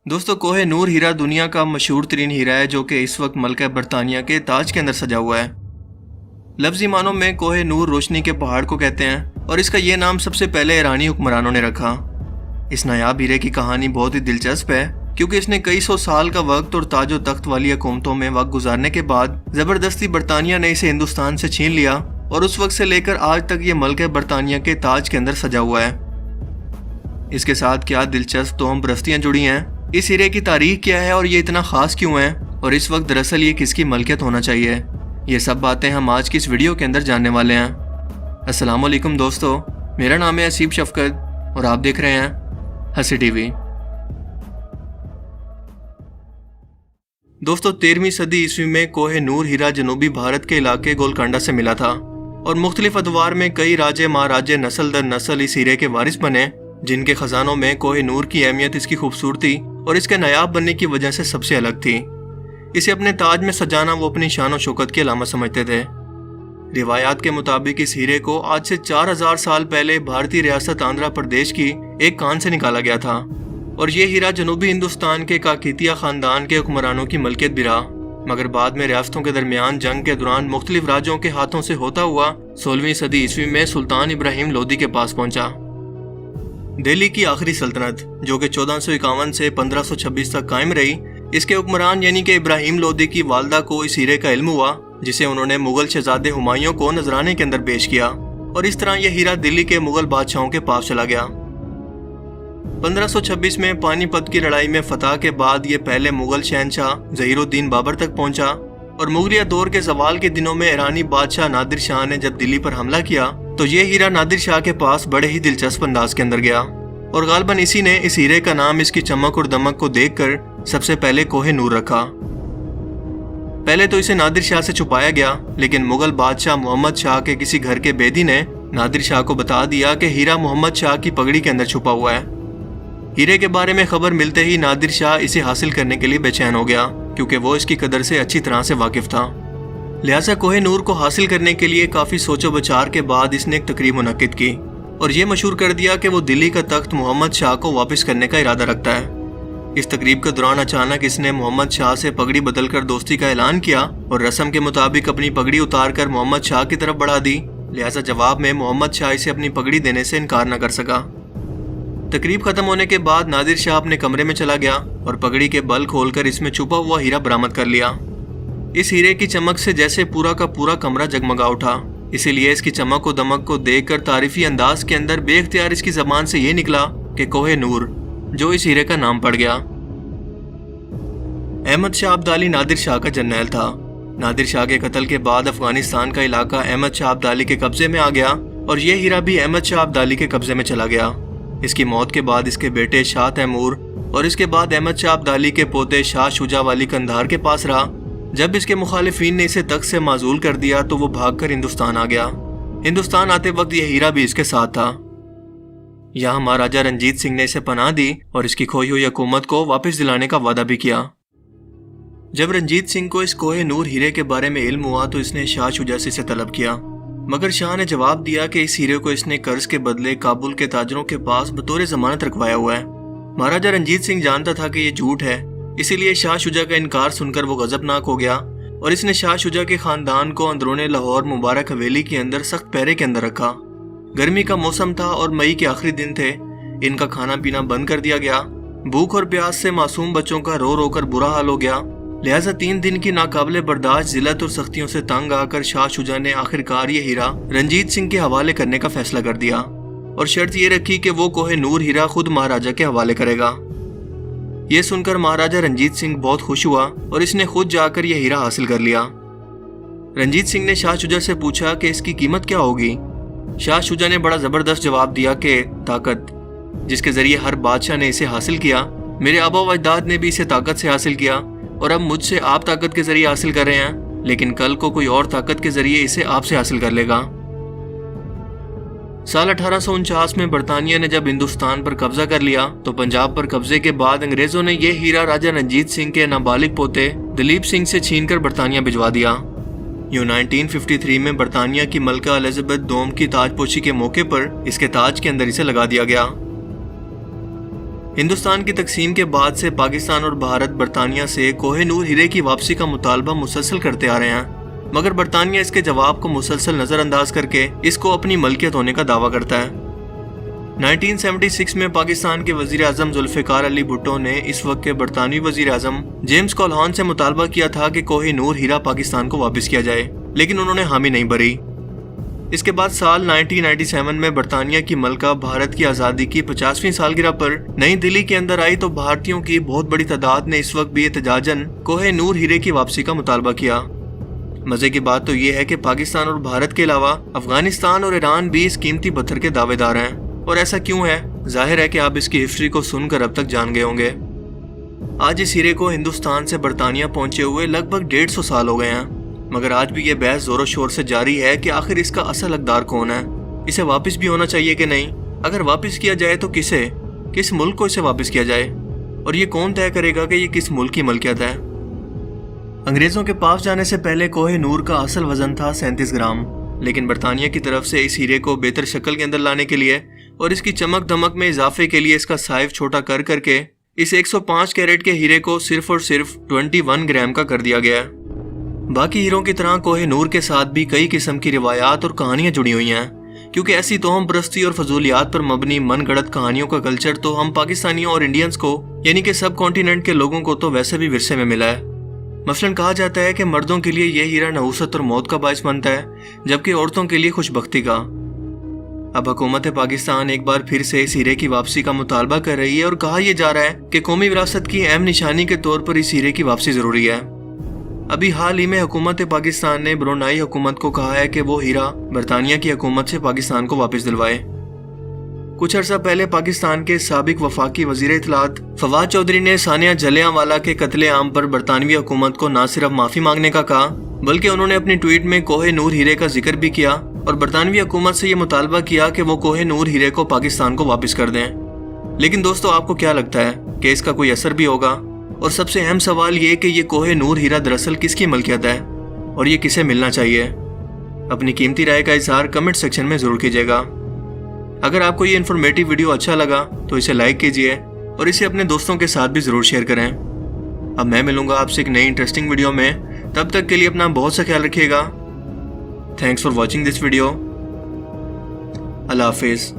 दोस्तों, कोहे नूर हीरा दुनिया का मशहूर तरीन हीरा है जो कि इस वक्त मलका बरतानिया के ताज के अंदर सजा हुआ है। लफ्जी मानों में कोहे नूर रोशनी के पहाड़ को कहते हैं और इसका ये नाम सबसे पहले ईरानी हुक्मरानों ने रखा। इस नायाब हीरे की कहानी बहुत ही दिलचस्प है क्योंकि इसने कई सौ साल का वक्त और ताजो तख्त वाली हुकूमतों में वक्त गुजारने के बाद जबरदस्ती बरतानिया ने इसे हिंदुस्तान से छीन लिया और उस वक्त से लेकर आज तक ये मलका बरतानिया के ताज के अंदर सजा हुआ है। इसके साथ क्या दिलचस्प तोहम परस्तियां जुड़ी हैं, इस हीरे की तारीख क्या है और ये इतना खास क्यों है और इस वक्त दरअसल ये किसकी मलकियत होना चाहिए, ये सब बातें हम आज की इस वीडियो के अंदर जानने वाले हैं। अस्सलाम वालेकुम दोस्तों, मेरा नाम है असीब शफकत और आप देख रहे हैं हसी टीवी। दोस्तों, 13वीं सदी ईस्वी में कोहे नूर हीरा जनूबी भारत के इलाके गोलकांडा से मिला था और मुख्तलिफ अदवार में कई राजे महाराजे नस्ल दर नस्ल इस हीरे के वारिस बने, जिनके खजानों में कोहे नूर की अहमियत इसकी खूबसूरती और इसके नायाब बनने की वजह से सबसे अलग थी। इसे अपने ताज में सजाना वो अपनी शान और शौकत की अलामत समझते थे। रिवायात के मुताबिक इस हीरे को आज से 4000 साल पहले भारतीय रियासत आंध्र प्रदेश की एक कान से निकाला गया था और ये हीरा जनूबी हिंदुस्तान के काकीतिया खानदान के हुक्मरानों की मलकियत भी रहा, मगर बाद में रियासतों के दरमियान जंग के दौरान मुख्तलिफ राज्यों के हाथों से होता हुआ 16वीं सदी ईस्वी में सुल्तान इब्राहिम लोदी के पास पहुंचा। दिल्ली की आखिरी सल्तनत जो कि 1451 से 1526 तक कायम रही, इसके हुक्मरान यानी कि इब्राहिम लोदी की वालदा को इस हीरे का इल्म हुआ, जिसे उन्होंने मुगल शहजादे हुमायूं को नजराने के अंदर पेश किया और इस तरह यह हीरा दिल्ली के मुगल बादशाहों के पास चला गया। 1526 में पानीपत की लड़ाई में फतह के बाद ये पहले मुगल शहनशाह ज़हीरुद्दीन बाबर तक पहुंचा और मुगलिया दौर के ज़वाल के दिनों में ईरानी बादशाह नादिर शाह ने जब दिल्ली पर हमला किया तो ये हीरा नादिर शाह के पास बड़े ही दिलचस्प अंदाज के अंदर गया और गालबन इसी ने इस हीरे का नाम इसकी चमक और दमक को देखकर सबसे पहले कोहे नूर रखा। पहले तो इसे नादिर शाह से छुपाया गया, लेकिन मुगल बादशाह मोहम्मद शाह के किसी घर के बेदी ने नादिर शाह को बता दिया कि हीरा मोहम्मद शाह की पगड़ी के अंदर छुपा हुआ है। हीरे के बारे में खबर मिलते ही नादिर शाह इसे हासिल करने के लिए बेचैन हो गया क्योंकि वो इसकी कदर से अच्छी तरह से वाकिफ था। लिहाजा कोहे नूर को हासिल करने के लिए काफी सोचो विचार के बाद इसने एक तकरीब मुनक्किद की और ये मशहूर कर दिया कि वो दिल्ली का तख्त मोहम्मद शाह को वापस करने का इरादा रखता है। इस तकरीब के दौरान अचानक इसने मोहम्मद शाह से पगड़ी बदलकर दोस्ती का ऐलान किया और रस्म के मुताबिक अपनी पगड़ी उतारकर मोहम्मद शाह की तरफ बढ़ा दी। लिहाजा जवाब में मोहम्मद शाह इसे अपनी पगड़ी देने से इनकार न कर सका। तकरीब खत्म होने के बाद नादिर शाह अपने कमरे में चला गया और पगड़ी के बल खोलकर इसमें छुपा हुआ हीरा बरामद कर लिया। इस हीरे की चमक से जैसे पूरा का पूरा कमरा जगमगा उठा, इसीलिए इसकी चमक और दमक को देखकर तारीफी अंदाज के अंदर बेख्तियार इसकी जबान से ये निकला कि कोहे नूर, जो इस हीरे का नाम पड़ गया। अहमद शाह अब्दाली नादिर शाह का जर्नैल था। नादिर शाह के कत्ल के बाद अफगानिस्तान का इलाका अहमद शाह अब्दाली के कब्जे में आ गया और यह हीरा भी अहमद शाह अब्दाली के कब्जे में चला गया। इसकी मौत के बाद इसके बेटे शाह तैमूर और इसके बाद अहमद शाह अब्दाली के पोते शाह शुजा वाली कंधार के पास रहा। जब इसके मुखालिफिन ने इसे तख्त से माजूल कर दिया तो वो भागकर हिंदुस्तान आ गया। हिंदुस्तान आते वक्त यह हीरा भी इसके साथ था। यहाँ महाराजा रंजीत सिंह ने इसे पनाह दी और इसकी खोई हुई हुकूमत को वापस दिलाने का वादा भी किया। जब रंजीत सिंह को इस कोहे नूर हीरे के बारे में इल्म हुआ तो इसने शाह शुजा से इसे तलब किया, मगर शाह ने जवाब दिया कि इस हीरे को इसने कर्ज के बदले काबुल के ताजरों के पास बतौर जमानत रखवाया हुआ है। महाराजा रंजीत सिंह जानता था कि ये झूठ है, इसीलिए शाह शुजा का इनकार सुनकर वो गजबनाक हो गया और इसने शाह शुजा के खानदान को अंदरूने लाहौर मुबारक हवेली के अंदर सख्त पहरे के अंदर रखा। गर्मी का मौसम था और मई के आखिरी दिन थे। इनका खाना पीना बंद कर दिया गया। भूख और प्यास से मासूम बच्चों का रो रो कर बुरा हाल हो गया। लिहाजा 3 दिन की नाकाबिले बर्दाश्त जिल्लत और सख्तियों से तंग आकर शाह शुजा ने आखिरकार ये हीरा रंजीत सिंह के हवाले करने का फैसला कर दिया और शर्त ये रखी कि वो कोहे नूर हीरा खुद महाराजा के हवाले करेगा। ये सुनकर महाराजा रंजीत सिंह बहुत खुश हुआ और इसने खुद जाकर यह हीरा हासिल कर लिया। रंजीत सिंह ने शाह शुजा से पूछा कि इसकी कीमत क्या होगी। शाह शुजा ने बड़ा जबरदस्त जवाब दिया कि ताकत, जिसके जरिए हर बादशाह ने इसे हासिल किया। मेरे आबा व अजदाद ने भी इसे ताकत से हासिल किया और अब मुझसे आप ताकत के जरिए हासिल कर रहे हैं, लेकिन कल को कोई और ताकत के जरिए इसे आपसे हासिल कर लेगा। साल 1849 में बरतानिया ने जब हिंदुस्तान पर कब्जा कर लिया तो पंजाब पर कब्जे के बाद अंग्रेजों ने यह हीरा राजा रंजीत सिंह के नाबालिग पोते दलीप सिंह से छीनकर बरतानिया भिजवा दिया। यूं 1953 में बरतानिया की मलका एलिजाबेथ दोम की ताजपोशी के मौके पर इसके ताज के अंदर इसे लगा दिया गया। हिंदुस्तान की तकसीम के बाद से पाकिस्तान और भारत बरतानिया से कोहे नूर हीरे की वापसी का मुतालबा मुसलसल करते आ रहे हैं, मगर बरतानिया इसके जवाब को मुसलसल नज़रअंदाज करके इसको अपनी मलकियत होने का दावा करता है। 1976 में पाकिस्तान के वजीर आजम जुल्फ़िकार अली भुट्टो ने इस वक्त के बरतानवी वजीर आजम जेम्स कोल्हान से मुतालबा किया था कि कोहे नूर हीरा पाकिस्तान को वापस किया जाए, लेकिन उन्होंने हामी नहीं भरी। इसके बाद साल 1997 में बरतानिया की मलका भारत की आज़ादी की 50वीं सालगिरह पर नई दिल्ली के अंदर आई तो भारतीयों की बहुत बड़ी तादाद ने इस वक्त भी एहतजाजन कोहे नूर हीरे की वापसी का मुतालबा किया। मजे की बात तो ये है कि पाकिस्तान और भारत के अलावा अफगानिस्तान और ईरान भी इस कीमती पत्थर के दावेदार हैं। और ऐसा क्यों है? जाहिर है कि आप इसकी हिस्ट्री को सुनकर अब तक जान गए होंगे। आज इस हीरे को हिंदुस्तान से बरतानिया पहुंचे हुए लगभग 150 साल हो गए हैं, मगर आज भी ये बहस जोरों शोर से जारी है कि आखिर इसका असल हकदार कौन है, इसे वापस भी होना चाहिए कि नहीं, अगर वापस किया जाए तो किसे, किस मुल्क को इसे वापस किया जाए, और ये कौन तय करेगा कि ये किस मुल्क की मलकियत है। अंग्रेजों के पास जाने से पहले कोहे नूर का असल वजन था 37 ग्राम, लेकिन बरतानिया की तरफ से इस हीरे को बेहतर शक्ल के अंदर लाने के लिए और इसकी चमक दमक में इजाफे के लिए इसका साइज छोटा कर करके इस 105 कैरेट के हीरे को सिर्फ और सिर्फ 21 ग्राम का कर दिया गया है। बाकी हीरों की तरह कोहे नूर के साथ भी कई किस्म की रिवायात और कहानियां जुड़ी हुई हैं, क्योंकि ऐसी तोहम परस्ती और फजूलियात पर मबनी मनगढ़ंत कहानियों का कल्चर तो हम पाकिस्तानियों और इंडियंस को यानी कि सब कॉन्टिनेंट के लोगों को तो वैसे भी विरसे में मिला है। मसलन कहा जाता है कि मर्दों के लिए यह हीरा नहुसत और मौत का बायस बनता है, जबकि औरतों के लिए खुशबख्ती का। अब हुकूमत पाकिस्तान एक बार फिर से इस हीरे की वापसी का मुतालबा कर रही है और कहा यह जा रहा है कि कौमी विरासत की अहम निशानी के तौर पर इस हीरे की वापसी जरूरी है। अभी हाल ही में हुकूमत पाकिस्तान ने ब्रुनाई हुकूमत को कहा है कि वो हीरा बरतानिया की हुकूमत से पाकिस्तान को वापस दिलवाए। कुछ अर्सा पहले पाकिस्तान के साबिक वफाकी वजीर इत्तलात फवाद चौधरी ने सानिया जलियांवाला के कत्ले आम पर बरतानवी हुकूमत को न सिर्फ माफी मांगने का कहा, बल्कि उन्होंने अपनी ट्वीट में कोहे नूर हीरे का जिक्र भी किया और बरतानवी हुकूमत से ये मुतालबा किया कि वो कोहे नूर हीरे को पाकिस्तान को वापस कर दें। लेकिन दोस्तों, आपको क्या लगता है कि इसका कोई असर भी होगा? और सबसे अहम सवाल ये कि ये कोहे नूर हीरा दरअसल किसकी मलकियत है और ये किसे मिलना चाहिए? अपनी कीमती राय का इजहार कमेंट सेक्शन में जरूर कीजिएगा। अगर आपको ये इन्फॉर्मेटिव वीडियो अच्छा लगा तो इसे लाइक कीजिए और इसे अपने दोस्तों के साथ भी जरूर शेयर करें। अब मैं मिलूंगा आपसे एक नई इंटरेस्टिंग वीडियो में, तब तक के लिए अपना बहुत सा ख्याल रखिएगा। Thanks for watching this video. अल्लाह हाफिज़।